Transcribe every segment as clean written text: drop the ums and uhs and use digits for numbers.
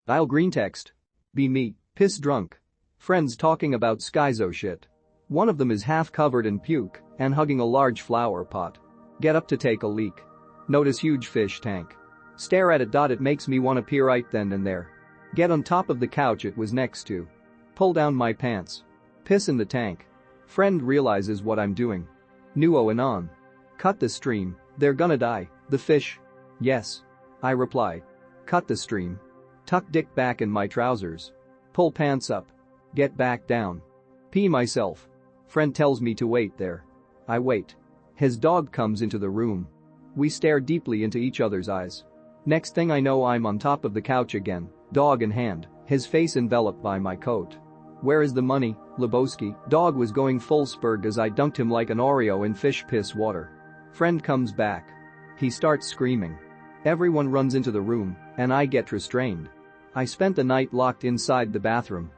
I'll greentext. Be me, piss drunk. Friends talking about schizo shit. One of them is half covered in puke and hugging a large flower pot. Get up to take a leak. Notice huge fish tank. Stare at it. It makes me wanna pee right then and there. Get on top of the couch it was next to. Pull down my pants. Piss in the tank. Friend realizes what I'm doing. Nuo and on. Cut the stream, they're gonna die, the fish. Yes. I reply. Cut the stream. Tuck dick back in my trousers. Pull pants up. Get back down. Pee myself. Friend tells me to wait there. I wait. His dog comes into the room. We stare deeply into each other's eyes. Next thing I know I'm on top of the couch again, dog in hand, his face enveloped by my coat. Where is the money, Lebowski? Dog was going full spurg as I dunked him like an Oreo in fish piss water. Friend comes back. He starts screaming. Everyone runs into the room, and I get restrained. I spent the night locked inside the bathroom.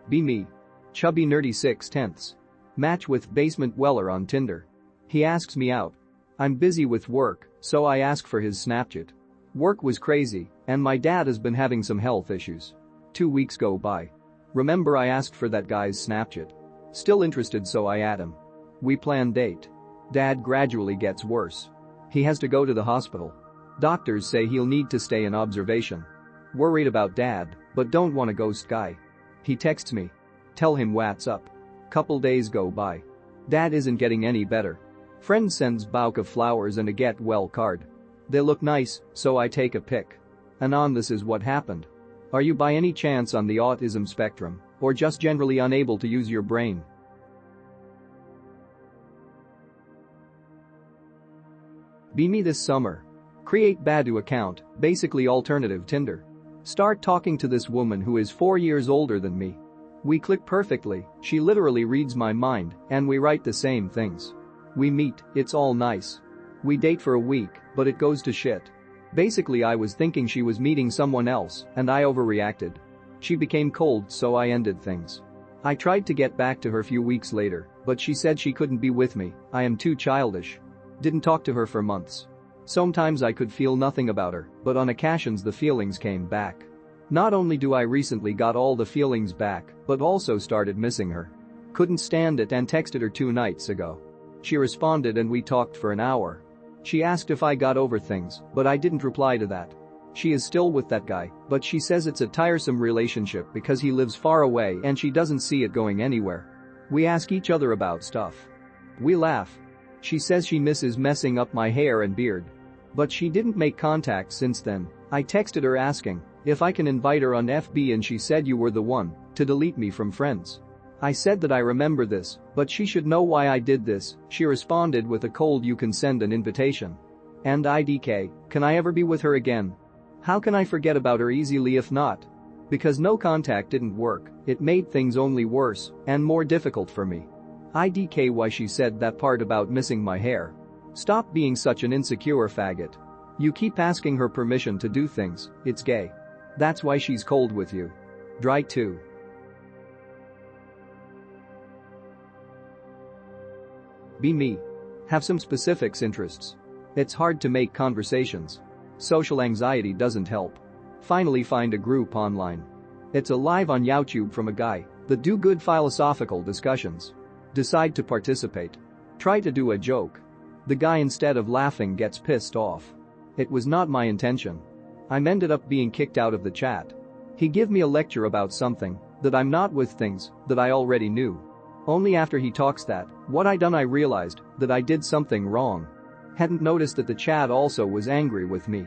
Be me. Chubby nerdy 6/10. Match with basement dweller on Tinder. He asks me out. I'm busy with work, so I ask for his Snapchat. Work was crazy, and my dad has been having some health issues. 2 weeks go by. Remember I asked for that guy's Snapchat. Still interested, so I add him. We plan date. Dad gradually gets worse. He has to go to the hospital. Doctors say he'll need to stay in observation. Worried about dad, but don't want a ghost guy. He texts me. Tell him what's up. Couple days go by. Dad isn't getting any better. Friend sends bouquet of flowers and a get well card. They look nice, so I take a pic. Anon, this is what happened. Are you by any chance on the autism spectrum, or just generally unable to use your brain? Be me this summer. Create Badu account, basically alternative Tinder. Start talking to this woman who is 4 years older than me. We click perfectly, she literally reads my mind, and we write the same things. We meet, it's all nice. We date for a week, but it goes to shit. Basically I was thinking she was meeting someone else, and I overreacted. She became cold, so I ended things. I tried to get back to her few weeks later, but she said she couldn't be with me, I am too childish. Didn't talk to her for months. Sometimes I could feel nothing about her, but on occasions the feelings came back. Not only do I recently got all the feelings back, but also started missing her. Couldn't stand it and texted her 2 nights ago. She responded and we talked for an hour. She asked if I got over things, but I didn't reply to that. She is still with that guy, but she says it's a tiresome relationship because he lives far away and she doesn't see it going anywhere. We ask each other about stuff. We laugh. She says she misses messing up my hair and beard. But she didn't make contact since then. I texted her asking if I can invite her on FB and she said you were the one to delete me from friends. I said that I remember this, but she should know why I did this. She responded with a cold you can send an invitation. And IDK, can I ever be with her again? How can I forget about her easily if not? Because no contact didn't work, it made things only worse and more difficult for me. IDK, why she said that part about missing my hair. Stop being such an insecure faggot. You keep asking her permission to do things, it's gay. That's why she's cold with you. Dry too. Be me. Have some specifics interests. It's hard to make conversations. Social anxiety doesn't help. Finally find a group online. It's a live on YouTube from a guy that do good philosophical discussions. Decide to participate. Try to do a joke. The guy instead of laughing gets pissed off. It was not my intention. I'm ended up being kicked out of the chat. He give me a lecture about something that I'm not with things that I already knew. Only after he talks that what I done I realized that I did something wrong. Hadn't noticed that the chat also was angry with me.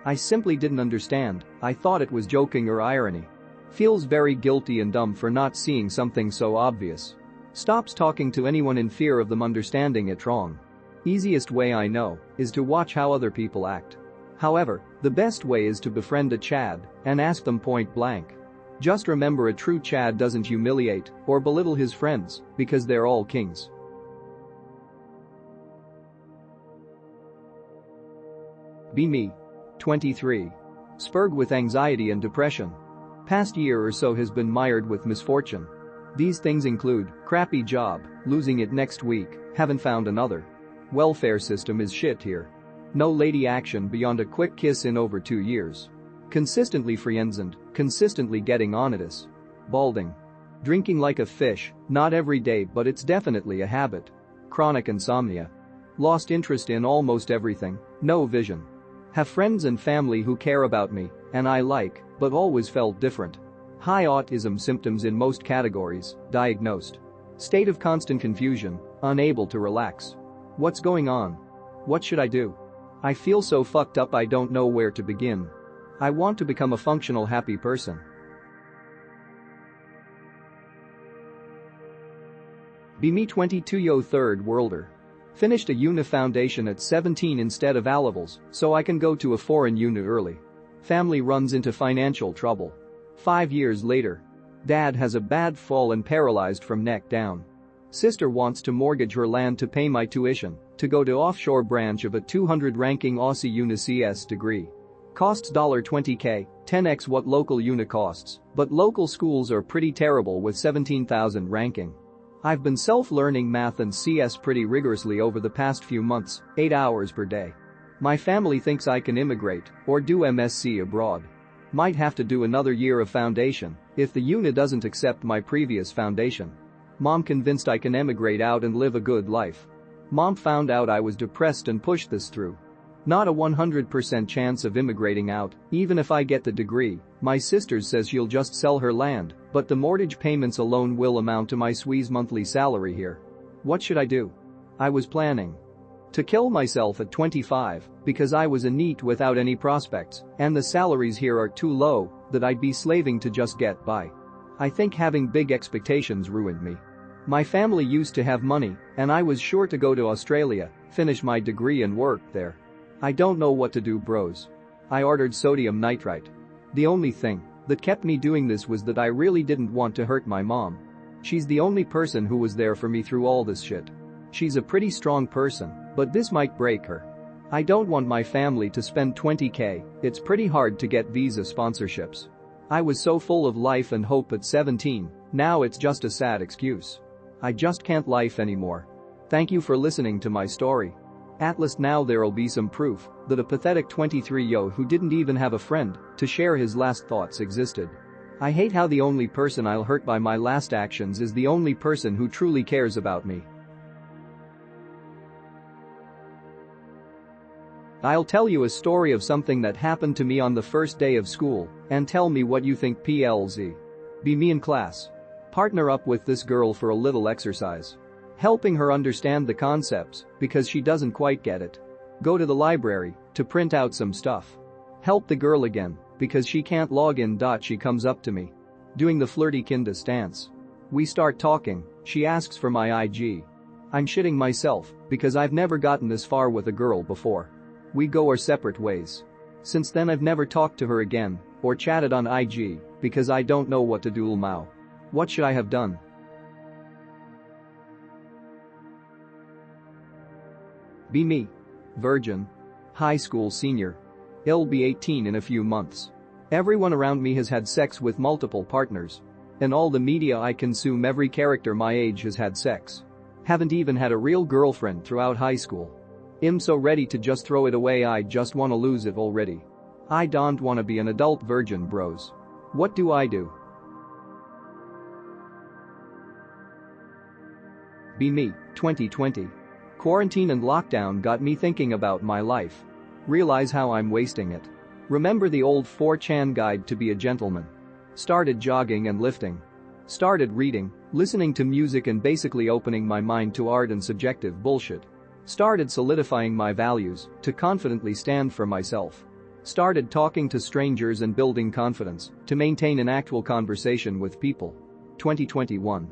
I simply didn't understand, I thought it was joking or irony. Feels very guilty and dumb for not seeing something so obvious. Stops talking to anyone in fear of them understanding it wrong. Easiest way I know is to watch how other people act. However, the best way is to befriend a Chad and ask them point blank. Just remember, a true Chad doesn't humiliate or belittle his friends because they're all kings. Be me. 23. Spurg with anxiety and depression. Past year or so has been mired with misfortune. These things include crappy job, losing it next week, haven't found another. Welfare system is shit here. No lady action beyond a quick kiss in over 2 years. Consistently friendzoned, consistently getting on it is. Balding. Drinking like a fish, not every day but it's definitely a habit. Chronic insomnia. Lost interest in almost everything, no vision. Have friends and family who care about me, and I like, but always felt different. High autism symptoms in most categories, diagnosed. State of constant confusion, unable to relax. What's going on? What should I do? I feel so fucked up I don't know where to begin. I want to become a functional happy person. Be me 22 yo third worlder. Finished a uni foundation at 17 instead of A-levels, so I can go to a foreign uni early. Family runs into financial trouble. 5 years later. Dad has a bad fall and paralyzed from neck down. Sister wants to mortgage her land to pay my tuition, to go to offshore branch of a 200 ranking Aussie uni CS degree. Costs $20k, 10x what local uni costs, but local schools are pretty terrible with 17,000 ranking. I've been self-learning math and CS pretty rigorously over the past few months, 8 hours per day. My family thinks I can immigrate or do MSc abroad. Might have to do another year of foundation if the uni doesn't accept my previous foundation. Mom convinced I can emigrate out and live a good life. Mom found out I was depressed and pushed this through. Not a 100% chance of immigrating out, even if I get the degree. My sister says she'll just sell her land, but the mortgage payments alone will amount to my swee's monthly salary here. What should I do? I was planning to kill myself at 25 because I was a NEET without any prospects, and the salaries here are too low that I'd be slaving to just get by. I think having big expectations ruined me. My family used to have money, and I was sure to go to Australia, finish my degree and work there. I don't know what to do, bros. I ordered sodium nitrite. The only thing that kept me doing this was that I really didn't want to hurt my mom. She's the only person who was there for me through all this shit. She's a pretty strong person, but this might break her. I don't want my family to spend 20k, it's pretty hard to get visa sponsorships. I was so full of life and hope at 17, now it's just a sad excuse. I just can't life anymore. Thank you for listening to my story. At least now there'll be some proof that a pathetic 23-yo who didn't even have a friend to share his last thoughts existed. I hate how the only person I'll hurt by my last actions is the only person who truly cares about me. I'll tell you a story of something that happened to me on the first day of school and tell me what you think. PLZ. Be me in class. Partner up with this girl for a little exercise. Helping her understand the concepts because she doesn't quite get it. Go to the library to print out some stuff. Help the girl again because she can't log in. She comes up to me. Doing the flirty kinda stance. We start talking, she asks for my IG. I'm shitting myself because I've never gotten this far with a girl before. We go our separate ways. Since then I've never talked to her again or chatted on IG because I don't know what to do now. What should I have done? Be me. Virgin. High school senior. I'll be 18 in a few months. Everyone around me has had sex with multiple partners. In all the media I consume, every character my age has had sex. Haven't even had a real girlfriend throughout high school. I'm so ready to just throw it away, I just wanna lose it already. I don't wanna be an adult virgin, bros. What do I do? Be me, 2020. Quarantine and lockdown got me thinking about my life. Realize how I'm wasting it. Remember the old 4chan guide to be a gentleman. Started jogging and lifting. Started reading, listening to music and basically opening my mind to art and subjective bullshit. Started solidifying my values to confidently stand for myself. Started talking to strangers and building confidence to maintain an actual conversation with people. 2021.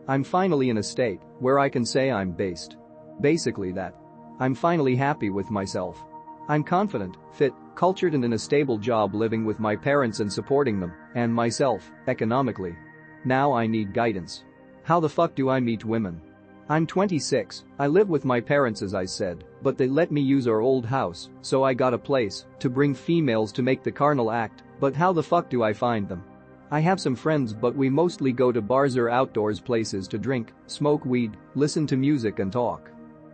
I'm finally in a state where I can say I'm based. Basically that. I'm finally happy with myself. I'm confident, fit, cultured and in a stable job, living with my parents and supporting them and myself economically. Now I need guidance. How the fuck do I meet women? I'm 26, I live with my parents as I said, but they let me use our old house, so I got a place to bring females to make the carnal act, but how the fuck do I find them? I have some friends but we mostly go to bars or outdoors places to drink, smoke weed, listen to music and talk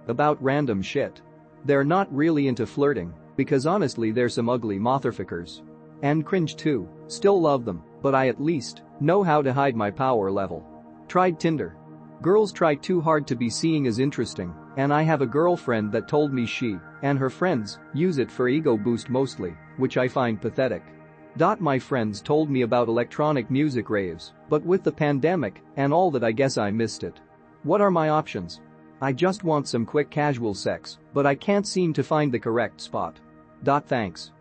about random shit. They're not really into flirting, because honestly they're some ugly motherfuckers. And cringe too, still love them, but I at least know how to hide my power level. Tried Tinder. Girls try too hard to be seen as interesting, and I have a girlfriend that told me she and her friends use it for ego boost mostly, which I find pathetic. My friends told me about electronic music raves, but with the pandemic and all that I guess I missed it. What are my options? I just want some quick casual sex, but I can't seem to find the correct spot. Thanks.